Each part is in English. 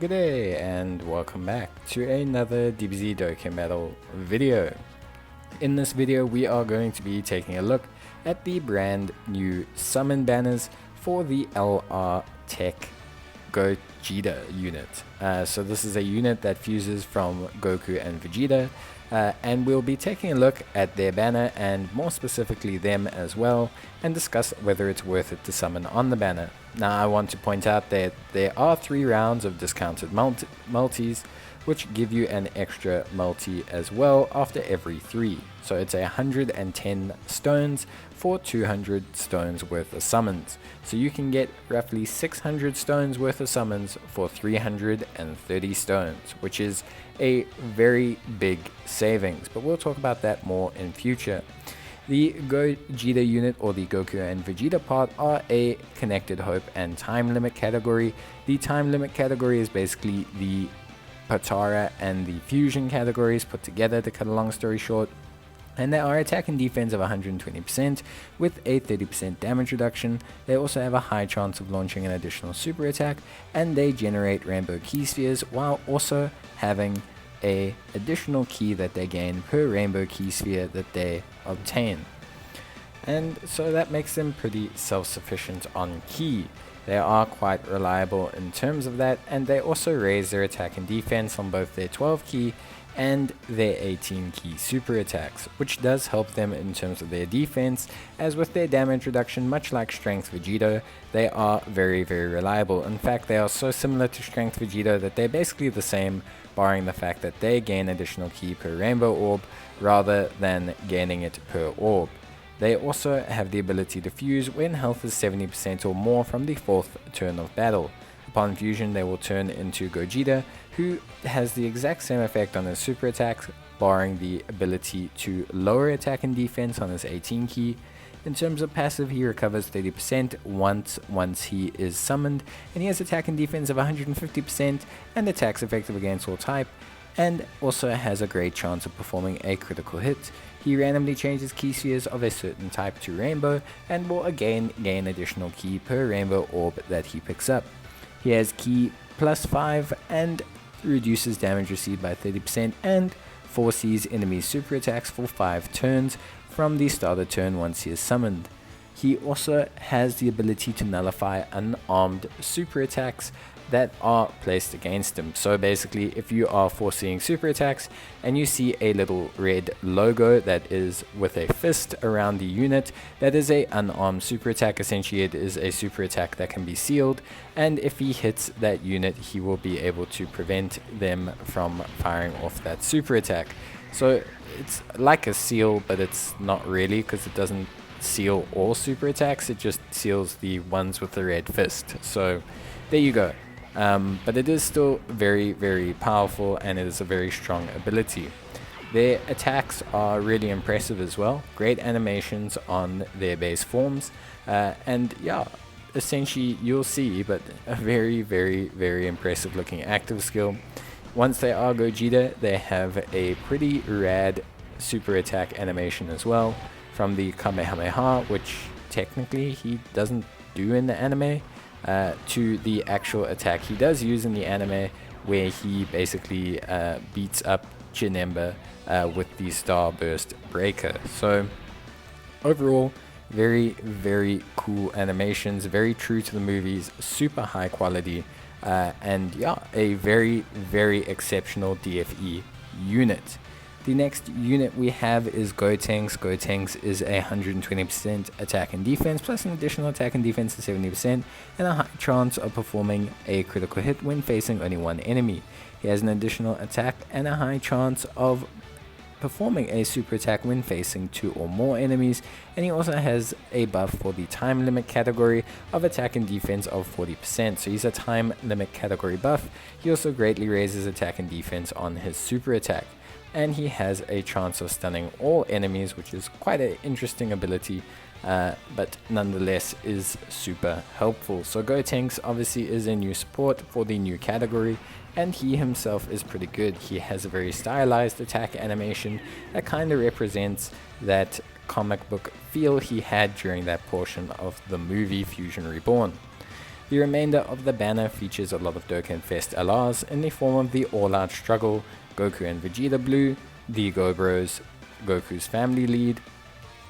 Good day and welcome back to another Dbz Dokkan battle video. In this video we are going to be taking a look at the brand new summon banners for the LR Tech Gogeta unit. So this is a unit that fuses from Goku and Vegeta, and we'll be taking a look at their banner and more specifically them as well, and discuss whether it's worth it to summon on the banner. Now I want to point out that there are 3 rounds of discounted multis, which give you an extra multi as well after every 3. So it's 110 stones for 200 stones worth of summons. So you can get roughly 600 stones worth of summons for 330 stones, which is a very big savings, but we'll talk about that more in future. The Gogeta unit, or the Goku and Vegeta part, are a connected hope and time limit category. The time limit category is basically the Patara and the fusion categories put together, to cut a long story short. And they are attack and defense of 120% with a 30% damage reduction. They also have a high chance of launching an additional super attack, and they generate rainbow key spheres while also having a additional key that they gain per rainbow key sphere that they obtain. And so that makes them pretty self-sufficient on key. They are quite reliable in terms of that, and they also raise their attack and defense on both their 12 key and their 18 key super attacks, which does help them in terms of their defense, as with their damage reduction, much like Strength Vegeta, they are very reliable. In fact, they are so similar to Strength Vegeta that they're basically the same, barring the fact that they gain additional ki per rainbow orb rather than gaining it per orb. They also have the ability to fuse when health is 70% or more from the 4th turn of battle. Upon fusion, they will turn into Gogeta, who has the exact same effect on his super attacks, barring the ability to lower attack and defense on his 18 key. In terms of passive, he recovers 30% once he is summoned, and he has attack and defense of 150% and attacks effective against all type, and also has a great chance of performing a critical hit. He randomly changes key spheres of a certain type to rainbow, and will again gain additional key per rainbow orb that he picks up. He has key +5 and reduces damage received by 30%, and foresees enemies' super attacks for 5 turns from the start of turn once he is summoned. He also has the ability to nullify unarmed super attacks that are placed against him. So basically, if you are foreseeing super attacks and you see a little red logo that is with a fist around the unit, that is a unarmed super attack. Essentially, it is a super attack that can be sealed, and if he hits that unit, he will be able to prevent them from firing off that super attack. So it's like a seal, but it's not really, because it doesn't seal all super attacks, it just seals the ones with the red fist. So there you go. But it is still very powerful, and it is a very strong ability. Their attacks are really impressive as well. Great animations on their base forms, and yeah, essentially you'll see, but a very impressive looking active skill. Once they are Gogeta, they have a pretty rad super attack animation as well, from the Kamehameha, which technically he doesn't do in the anime, to the actual attack he does use in the anime, where he basically beats up Janemba with the Starburst Breaker. So overall, very cool animations, very true to the movies, super high quality, and yeah, a very exceptional DFE unit. The next unit we have is Gotenks. Gotenks is a 120% attack and defense, plus an additional attack and defense of 70%, and a high chance of performing a critical hit when facing only one enemy. He has an additional attack and a high chance of performing a super attack when facing 2 or more enemies, and he also has a buff for the time limit category of attack and defense of 40%. So he's a time limit category buff. He also greatly raises attack and defense on his super attack, and he has a chance of stunning all enemies, which is quite an interesting ability, but nonetheless is super helpful. So Gotenks obviously is a new support for the new category, and he himself is pretty good. He has a very stylized attack animation that kind of represents that comic book feel he had during that portion of the movie Fusion Reborn. The remainder of the banner features a lot of Dokkan Fest LRs in the form of the All Out Struggle, Goku and Vegeta Blue, the Go Bros, Goku's family lead,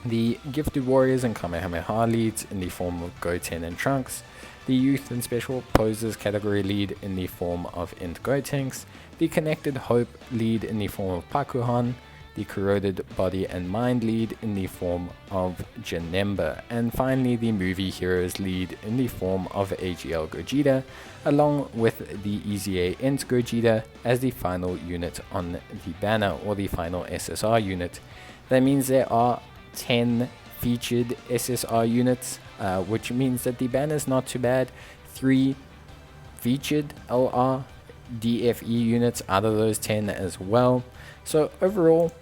the Gifted Warriors and Kamehameha leads in the form of Goten and Trunks, the Youth and Special Poses category lead in the form of Int Gotenks, the Connected Hope lead in the form of Pakuhan, the Corroded Body and Mind lead in the form of Janemba, and finally the Movie Heroes lead in the form of AGL Gogeta, along with the EZA Int Gogeta as the final unit on the banner, or the final SSR unit. That means there are 10 featured SSR units, which means that the banner is not too bad. 3 featured LR DFE units out of those 10 as well. So overall,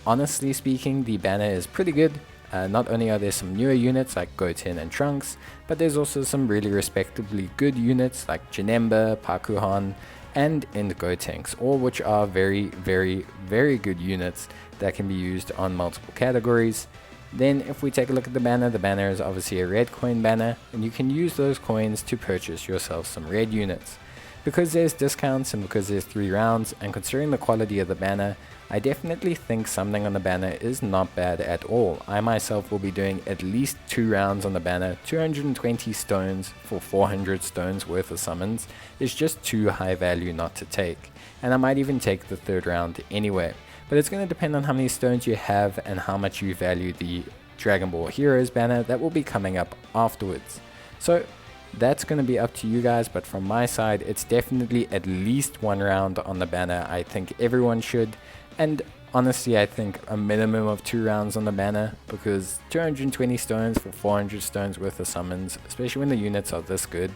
honestly speaking, the banner is pretty good. Not only are there some newer units like Goten and Trunks, but there's also some really respectably good units like Janemba, Pakuhan, and Int Gotenks, all which are very, very, very good units that can be used on multiple categories. Then if we take a look at the banner is obviously a red coin banner, and you can use those coins to purchase yourself some red units. Because there's discounts and because there's 3 rounds, and considering the quality of the banner, I definitely think something on the banner is not bad at all. I myself will be doing at least 2 rounds on the banner. 220 stones for 400 stones worth of summons is just too high value not to take, and I might even take the 3rd round anyway. But it's going to depend on how many stones you have and how much you value the Dragon Ball Heroes banner that will be coming up afterwards. So that's going to be up to you guys, but from my side, it's definitely at least 1 round on the banner. I think everyone should, and honestly I think a minimum of 2 rounds on the banner, because 220 stones for 400 stones worth of summons, especially when the units are this good,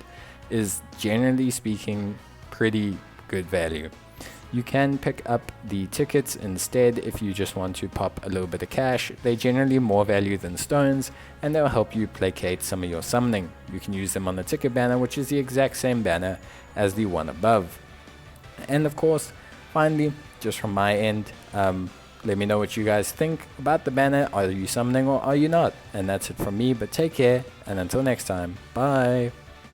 is generally speaking pretty good value. You can pick up the tickets instead if you just want to pop a little bit of cash. They're generally more value than stones, and they'll help you placate some of your summoning. You can use them on the ticket banner, which is the exact same banner as the one above. And of course, finally, just from my end, let me know what you guys think about the banner. Are you summoning or are you not? And that's it from me, but take care, and until next time, bye.